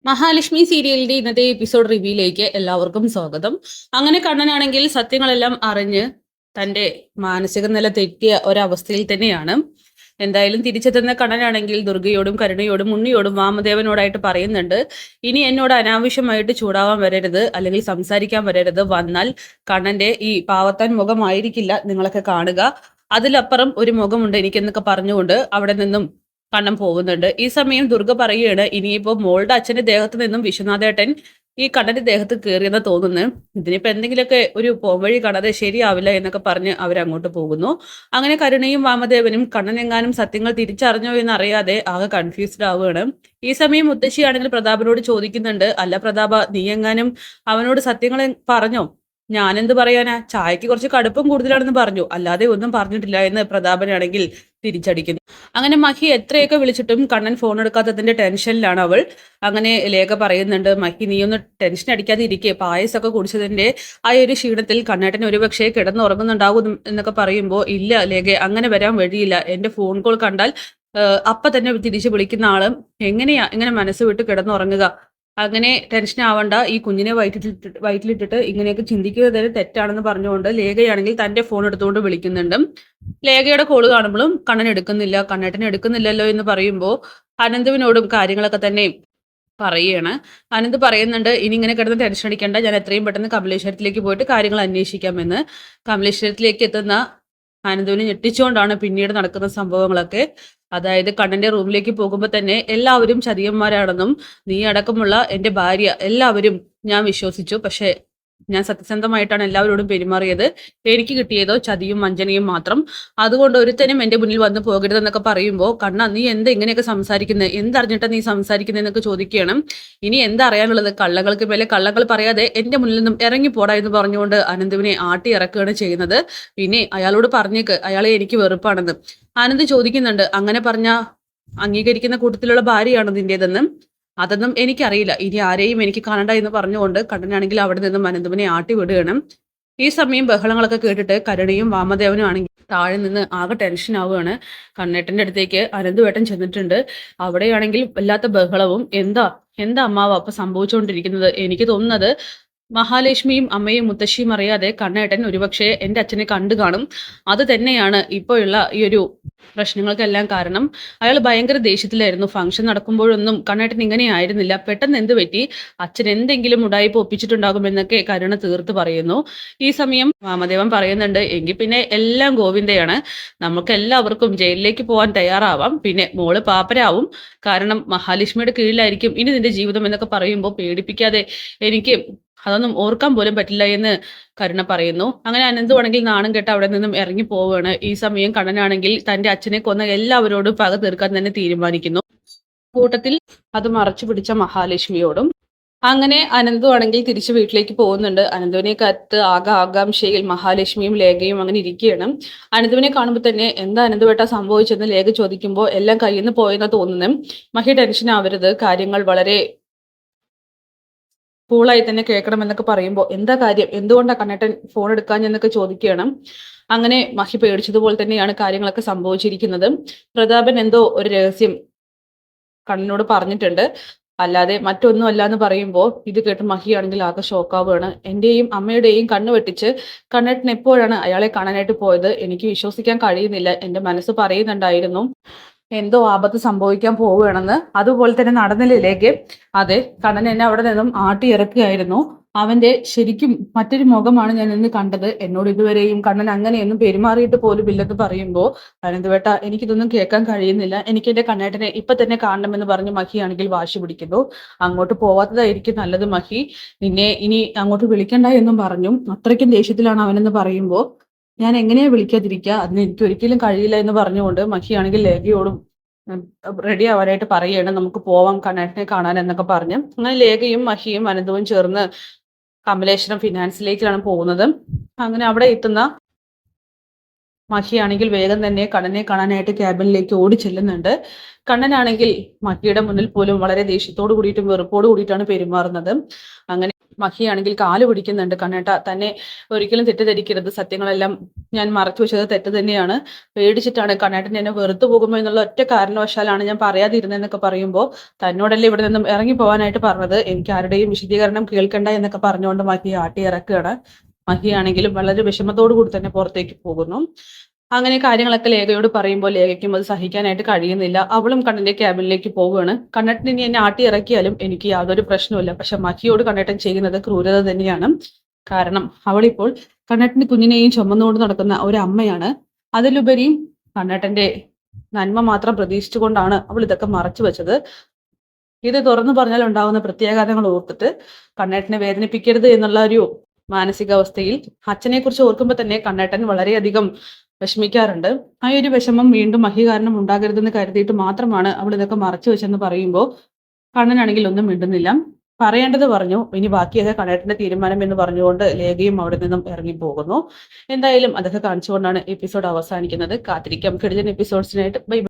മഹാലക്ഷ്മി സീരിയലിന്റെ ഇന്നത്തെ എപ്പിസോഡ് റിവ്യൂയിലേക്ക് എല്ലാവർക്കും സ്വാഗതം. അങ്ങനെ കണ്ണനാണെങ്കിൽ സത്യങ്ങളെല്ലാം അറിഞ്ഞ് തന്റെ മാനസിക നില തെറ്റിയ ഒരവസ്ഥയിൽ തന്നെയാണ്. എന്തായാലും തിരിച്ചെത്തുന്ന കണ്ണനാണെങ്കിൽ ദുർഗയോടും കരുണയോടും ഉണ്ണിയോടും വാമദേവനോടായിട്ട് പറയുന്നുണ്ട്, ഇനി എന്നോട് അനാവശ്യമായിട്ട് ചൂടാവാൻ വരരുത്, അല്ലെങ്കിൽ സംസാരിക്കാൻ വരരുത്. വന്നാൽ കണ്ണന്റെ ഈ പാവത്താൻ മുഖമായിരിക്കില്ല നിങ്ങളൊക്കെ കാണുക, അതിലപ്പുറം ഒരു മുഖമുണ്ട് എനിക്കെന്നൊക്കെ പറഞ്ഞുകൊണ്ട് അവിടെ നിന്നും കണ്ണൻ പോകുന്നുണ്ട്. ഈ സമയം ദുർഗ പറയുകയാണ്, ഇനിയിപ്പോ മോളുടെ അച്ഛന്റെ ദേഹത്ത് നിന്നും വിശ്വനാഥേട്ടൻ ഈ കണ്ണന്റെ ദേഹത്ത് കയറിയെന്ന് തോന്നുന്നു, ഇതിനിപ്പോ എന്തെങ്കിലുമൊക്കെ ഒരു പോംവഴി കാണാതെ ശരിയാവില്ല എന്നൊക്കെ പറഞ്ഞ് അവരങ്ങോട്ട് പോകുന്നു. അങ്ങനെ കരുണയും വാമദേവനും കണ്ണനെങ്ങാനും സത്യങ്ങൾ തിരിച്ചറിഞ്ഞോ എന്നറിയാതെ ആകെ കൺഫ്യൂസ്ഡ് ആവുകയാണ്. ഈ സമയം മുത്തശ്ശിയാണെങ്കിൽ പ്രതാപനോട് ചോദിക്കുന്നുണ്ട്, അല്ല പ്രതാപ, നീ എങ്ങാനും അവനോട് സത്യങ്ങൾ പറഞ്ഞോ? ഞാനെന്ത് പറയാനാ, ചായക്ക് കുറച്ച് കടുപ്പം കൂടുതലാണെന്ന് പറഞ്ഞു, അല്ലാതെ ഒന്നും പറഞ്ഞിട്ടില്ല എന്ന് പ്രതാപനാണെങ്കിൽ തിരിച്ചടിക്കുന്നു. അങ്ങനെ മഹി എത്രയൊക്കെ വിളിച്ചിട്ടും കണ്ണൻ ഫോൺ എടുക്കാത്തതിന്റെ ടെൻഷനിലാണ് അവൾ. അങ്ങനെ ലേഖ പറയുന്നുണ്ട്, മഹി നീ ഒന്ന് ടെൻഷൻ അടിക്കാതെ ഇരിക്കെ, പായസമൊക്കെ കുടിച്ചതിന്റെ ആ ഒരു ക്ഷീണത്തിൽ കണ്ണേട്ടൻ ഒരുപക്ഷെ കിടന്നുറങ്ങുന്നുണ്ടാകും എന്നൊക്കെ പറയുമ്പോൾ, ഇല്ല ലേഖ, അങ്ങനെ വരാൻ വഴിയില്ല, എന്റെ ഫോൺ കോൾ കണ്ടാൽ അപ്പൊ തന്നെ തിരിച്ചു വിളിക്കുന്ന ആളും എങ്ങനെയാ ഇങ്ങനെ മനസ്സ് വിട്ട് കിടന്നുറങ്ങുക? അങ്ങനെ ടെൻഷൻ ആവണ്ട, ഈ കുഞ്ഞിനെ വയറ്റിലിട്ടിട്ട് ഇങ്ങനെയൊക്കെ ചിന്തിക്കുന്നത് തന്നെ തെറ്റാണെന്ന് പറഞ്ഞുകൊണ്ട് ലേഖയാണെങ്കിൽ തന്റെ ഫോൺ എടുത്തുകൊണ്ട് വിളിക്കുന്നുണ്ട്. ലേഖയുടെ കോള് കാണുമ്പോഴും കണ്ണൻ എടുക്കുന്നില്ല, കണ്ണേട്ടൻ എടുക്കുന്നില്ലല്ലോ എന്ന് പറയുമ്പോൾ അനന്തുവിനോടും കാര്യങ്ങളൊക്കെ തന്നെ പറയുകയാണ്. അനന്ത് പറയുന്നുണ്ട്, ഇനി ഇങ്ങനെ കിടന്ന് ടെൻഷൻ അടിക്കേണ്ട, ഞാൻ എത്രയും പെട്ടെന്ന് കമലേശ്വരത്തിലേക്ക് പോയിട്ട് കാര്യങ്ങൾ അന്വേഷിക്കാമെന്ന്. കമലേശ്വരത്തിലേക്ക് എത്തുന്ന അനന്തുവിനെ ഞെട്ടിച്ചുകൊണ്ടാണ് പിന്നീട് നടക്കുന്ന സംഭവങ്ങളൊക്കെ. അതായത് കണ്ണന്റെ റൂമിലേക്ക് പോകുമ്പോൾ തന്നെ എല്ലാവരും ചതിയന്മാരാണെന്നും നീ അടക്കമുള്ള എൻ്റെ ഭാര്യ എല്ലാവരും ഞാൻ വിശ്വസിച്ചു, പക്ഷെ ഞാൻ സത്യസന്ധമായിട്ടാണ് എല്ലാവരോടും പെരുമാറിയത്, എനിക്ക് കിട്ടിയതോ ചതിയും വഞ്ചനയും മാത്രം, അതുകൊണ്ട് ഒരുത്തനും എൻ്റെ മുന്നിൽ വന്ന് പോകരുതെന്നൊക്കെ പറയുമ്പോൾ, കണ്ണ നീ എന്താ ഇങ്ങനെയൊക്കെ സംസാരിക്കുന്നത്, എന്തറിഞ്ഞിട്ടാ നീ സംസാരിക്കുന്നത് എന്നൊക്കെ ചോദിക്കുകയാണ്. ഇനി എന്താ അറിയാനുള്ളത്, കള്ളങ്ങൾക്ക് മേലെ കള്ളങ്ങൾ പറയാതെ എൻ്റെ മുന്നിൽ നിന്നും ഇറങ്ങിപ്പോടാ എന്ന് പറഞ്ഞുകൊണ്ട് അനന്തുവിനെ ആട്ടി ഇറക്കുകയാണ് ചെയ്യുന്നത്. പിന്നെ അയാളോട് പറഞ്ഞേക്ക് അയാളെ എനിക്ക് വെറുപ്പാണെന്ന്. ആനന്ദ് ചോദിക്കുന്നുണ്ട്, അങ്ങനെ പറഞ്ഞ അംഗീകരിക്കുന്ന കൂട്ടത്തിലുള്ള ഭാര്യയാണോ നിന്റേതെന്ന്? അതൊന്നും എനിക്കറിയില്ല, ഇനി ആരെയും എനിക്ക് കാണണ്ട എന്ന് പറഞ്ഞുകൊണ്ട് കണ്ണനാണെങ്കിൽ അവിടെ നിന്നും അനന്തുവിനെ ആട്ടി വിടുകയാണ്. ഈ സമയം ബഹളങ്ങളൊക്കെ കേട്ടിട്ട് കരുണയും വാമദേവനും ആണെങ്കിൽ താഴെ നിന്ന് ആകെ ടെൻഷൻ ആവുകയാണ്. കണ്ണേട്ടന്റെ അടുത്തേക്ക് അനന്തുവേട്ടൻ ചെന്നിട്ടുണ്ട്. അവിടെയാണെങ്കിൽ വല്ലാത്ത ബഹളവും. എന്താ എന്താ അമ്മാവ അപ്പൊ സംഭവിച്ചുകൊണ്ടിരിക്കുന്നത്? എനിക്ക് തോന്നുന്നത് മഹാലക്ഷ്മിയും അമ്മയും മുത്തശ്ശിയും അറിയാതെ കണ്ണേട്ടൻ ഒരുപക്ഷെ എൻ്റെ അച്ഛനെ കണ്ടു കാണും. അത് തന്നെയാണ് ഇപ്പോഴുള്ള ഈ ഒരു പ്രശ്നങ്ങൾക്കെല്ലാം കാരണം. അയാൾ ഭയങ്കര ദേഷ്യത്തിലായിരുന്നു. ഫംഗ്ഷൻ നടക്കുമ്പോഴൊന്നും കണ്ണേട്ടൻ ഇങ്ങനെയായിരുന്നില്ല. പെട്ടെന്ന് എന്ത് പറ്റി? അച്ഛൻ എന്തെങ്കിലും ഉടായിപ്പ് ഒപ്പിച്ചിട്ടുണ്ടാകുമെന്നൊക്കെ കരുണ തീർത്ത് പറയുന്നു. ഈ സമയം വാമദേവൻ പറയുന്നുണ്ട്, എങ്കിൽ പിന്നെ എല്ലാം ഗോവിന്ദയാണ്, നമുക്ക് എല്ലാവർക്കും ജയിലിലേക്ക് പോകാൻ തയ്യാറാവാം, പിന്നെ മോള് പാപ്പരാവും, കാരണം മഹാലക്ഷ്മിയുടെ കീഴിലായിരിക്കും ഇനി നിന്റെ ജീവിതം എന്നൊക്കെ പറയുമ്പോൾ പേടിപ്പിക്കാതെ, എനിക്ക് അതൊന്നും ഓർക്കാൻ പോലും പറ്റില്ല എന്ന് കരുണ പറയുന്നു. അങ്ങനെ അനന്തുവാണെങ്കിൽ നാണം കെട്ട് അവിടെ നിന്നും ഇറങ്ങി പോവുകയാണ്. ഈ സമയം കണ്ണനാണെങ്കിൽ തന്റെ അച്ഛനെ കൊന്ന എല്ലാവരോടും പക തീർക്കാൻ തന്നെ തീരുമാനിക്കുന്നു. കൂട്ടത്തിൽ അത് മറച്ചു പിടിച്ച മഹാലക്ഷ്മിയോടും. അങ്ങനെ അനന്തു ആണെങ്കിൽ തിരിച്ചു വീട്ടിലേക്ക് പോകുന്നുണ്ട്. അനന്തുവിനെ കത്ത് ആകാംക്ഷയിൽ മഹാലക്ഷ്മിയും ലേഖയും അങ്ങനെ ഇരിക്കുകയാണ്. അനന്തുവിനെ കാണുമ്പോൾ തന്നെ എന്താ അനന്തുവേട്ട സംഭവിച്ചെന്ന് ലേഖ ചോദിക്കുമ്പോൾ എല്ലാം കയ്യിൽ നിന്ന് പോയെന്ന് തോന്നുന്നു. മഹി ടെൻഷൻ ആവരുത്, കാര്യങ്ങൾ വളരെ കൂളായി തന്നെ കേൾക്കണം എന്നൊക്കെ പറയുമ്പോൾ, എന്താ കാര്യം, എന്തുകൊണ്ടാണ് കണ്ണേട്ടൻ ഫോൺ എടുക്കാഞ്ഞെന്നൊക്കെ ചോദിക്കുകയാണ്. അങ്ങനെ മഹി പേടിച്ചതുപോലെ തന്നെയാണ് കാര്യങ്ങളൊക്കെ സംഭവിച്ചിരിക്കുന്നത്. പ്രതാപൻ എന്തോ ഒരു രഹസ്യം കണ്ണനോട് പറഞ്ഞിട്ടുണ്ട്, അല്ലാതെ മറ്റൊന്നും അല്ല എന്ന് പറയുമ്പോൾ ഇത് കേട്ട് മഹിയാണെങ്കിൽ ആകെ ഷോക്കാവുകയാണ്. എന്റെയും അമ്മയുടെയും കണ്ണ് വെട്ടിച്ച് കണ്ണേട്ടൻ എപ്പോഴാണ് അയാളെ കാണാനായിട്ട് പോയത്? എനിക്ക് വിശ്വസിക്കാൻ കഴിയുന്നില്ല. എൻ്റെ മനസ്സ് പറയുന്നുണ്ടായിരുന്നു എന്തോ ആപത്ത് സംഭവിക്കാൻ പോവുകയാണെന്ന്. അതുപോലെ തന്നെ നടന്നില്ലേക്ക്. അതെ, കണ്ണൻ എന്നെ അവിടെ നിന്നും ആട്ടി ഇറക്കുകയായിരുന്നു. അവന്റെ ശരിക്കും മറ്റൊരു മുഖമാണ് ഞാൻ ഇന്ന് കണ്ടത്. എന്നോട് ഇതുവരെയും കണ്ണൻ അങ്ങനെയൊന്നും പെരുമാറിയിട്ട് പോലും ഇല്ലെന്ന് പറയുമ്പോൾ, അനന്തുവേട്ട എനിക്കിതൊന്നും കേൾക്കാൻ കഴിയുന്നില്ല, എനിക്ക് എന്റെ കണ്ണേട്ടനെ ഇപ്പൊ തന്നെ കാണണമെന്ന് പറഞ്ഞ് മഹിയാണെങ്കിൽ വാശി പിടിക്കുന്നു. അങ്ങോട്ട് പോവാത്തതായിരിക്കും നല്ലത് മഹി, നിന്നെ ഇനി അങ്ങോട്ട് വിളിക്കണ്ട എന്നും പറഞ്ഞു. അത്രയ്ക്കും ദേഷ്യത്തിലാണ് അവനെന്ന് പറയുമ്പോൾ, ഞാൻ എങ്ങനെയാ വിളിക്കാതിരിക്കുക, അതിന് എനിക്ക് ഒരിക്കലും കഴിയില്ല എന്ന് പറഞ്ഞുകൊണ്ട് മഹിയാണെങ്കിൽ ലേഖയോടും റെഡി ആവാനായിട്ട് പറയുകയാണ്, നമുക്ക് പോവാം കണ്ണേട്ടനെ കാണാൻ എന്നൊക്കെ പറഞ്ഞ്. അങ്ങനെ ലേഖയും മഹിയും അനന്തവും ചേർന്ന് കമലേശ്വരം ഫിനാൻസിലേക്കാണ് പോകുന്നത്. അങ്ങനെ അവിടെ എത്തുന്ന മഹിയാണെങ്കിൽ വേഗം തന്നെ കണ്ണനെ കാണാനായിട്ട് ക്യാബിനിലേക്ക് ഓടി ചെല്ലുന്നുണ്ട്. കണ്ണനാണെങ്കിൽ മഹിയുടെ മുന്നിൽ പോലും വളരെ ദേഷ്യത്തോട് കൂടിയിട്ടും വെറുപ്പോട് കൂടിയിട്ടാണ് പെരുമാറുന്നത്. അങ്ങനെ മഹിയാണെങ്കിൽ കാല് പിടിക്കുന്നുണ്ട്. കണ്ണേട്ട, തന്നെ ഒരിക്കലും തെറ്റിദ്ധരിക്കരുത്. സത്യങ്ങളെല്ലാം ഞാൻ മറച്ചു വെച്ചത് തെറ്റ് തന്നെയാണ്. പേടിച്ചിട്ടാണ്. കണ്ണേട്ടൻ എന്നെ വെറുത്തു പോകുമോ എന്നുള്ള ഒറ്റ കാരണവശാലാണ് ഞാൻ പറയാതിരുന്നതെന്നൊക്കെ പറയുമ്പോൾ, തന്നോടല്ലേ ഇവിടെ നിന്നും ഇറങ്ങി പോകാനായിട്ട് പറഞ്ഞത്, എനിക്ക് ആരുടെയും വിശദീകരണം കേൾക്കണ്ട എന്നൊക്കെ പറഞ്ഞുകൊണ്ട് മഹി ആട്ടി ഇറക്കുകയാണ്. മഹിയാണെങ്കിലും വളരെ വിഷമത്തോടു കൂടി തന്നെ പുറത്തേക്ക് പോകുന്നു. അങ്ങനെ കാര്യങ്ങളൊക്കെ ലേഖയോട് പറയുമ്പോൾ ലേഖയ്ക്കും അത് സഹിക്കാനായിട്ട് കഴിയുന്നില്ല. അവളും കണ്ണന്റെ ക്യാബിനിലേക്ക് പോവുകയാണ്. കണ്ണേട്ടൻ ഇനി എന്നെ ആട്ടി ഇറക്കിയാലും എനിക്ക് യാതൊരു പ്രശ്നവുമില്ല. പക്ഷെ മഹിയോട് കണ്ണേട്ടൻ ചെയ്യുന്നത് ക്രൂരത തന്നെയാണ്. കാരണം അവളിപ്പോൾ കണ്ണേട്ടന്റെ കുഞ്ഞിനെയും ചുമന്നുകൊണ്ട് നടക്കുന്ന ഒരു അമ്മയാണ്. അതിലുപരി കണ്ണേട്ടന്റെ നന്മ മാത്രം പ്രതീക്ഷിച്ചുകൊണ്ടാണ് അവൾ ഇതൊക്കെ മറച്ചു വെച്ചത്. ഇത് തുറന്നു പറഞ്ഞാൽ ഉണ്ടാകുന്ന പ്രത്യാഘാതങ്ങൾ ഓർത്തിട്ട് കണ്ണേട്ടനെ വേദനിപ്പിക്കരുത് എന്നുള്ള ഒരു മാനസികാവസ്ഥയിൽ അച്ഛനെ കുറിച്ച് ഓർക്കുമ്പോൾ തന്നെ കണ്ണേട്ടൻ വളരെയധികം വിഷമിക്കാറുണ്ട്. ആ ഒരു വിഷമം വീണ്ടും മഹി കാരണം ഉണ്ടാകരുതെന്ന് കരുതിയിട്ട് മാത്രമാണ് അവൾ ഇതൊക്കെ മറച്ചു വെച്ചെന്ന് പറയുമ്പോൾ കണ്ണനാണെങ്കിൽ ഒന്നും മിണ്ടുന്നില്ല. പറയേണ്ടത് പറഞ്ഞു, ഇനി ബാക്കിയൊക്കെ കണ്ണേട്ടന്റെ തീരുമാനം എന്ന് പറഞ്ഞുകൊണ്ട് ലേഖയും അവിടെ നിന്നും ഇറങ്ങിപ്പോകുന്നു. എന്തായാലും അതൊക്കെ കാണിച്ചുകൊണ്ടാണ് എപ്പിസോഡ് അവസാനിക്കുന്നത്. കാത്തിരിക്കാം കിടിലൻ എപ്പിസോഡ്സിനായിട്ട്. Bye bye.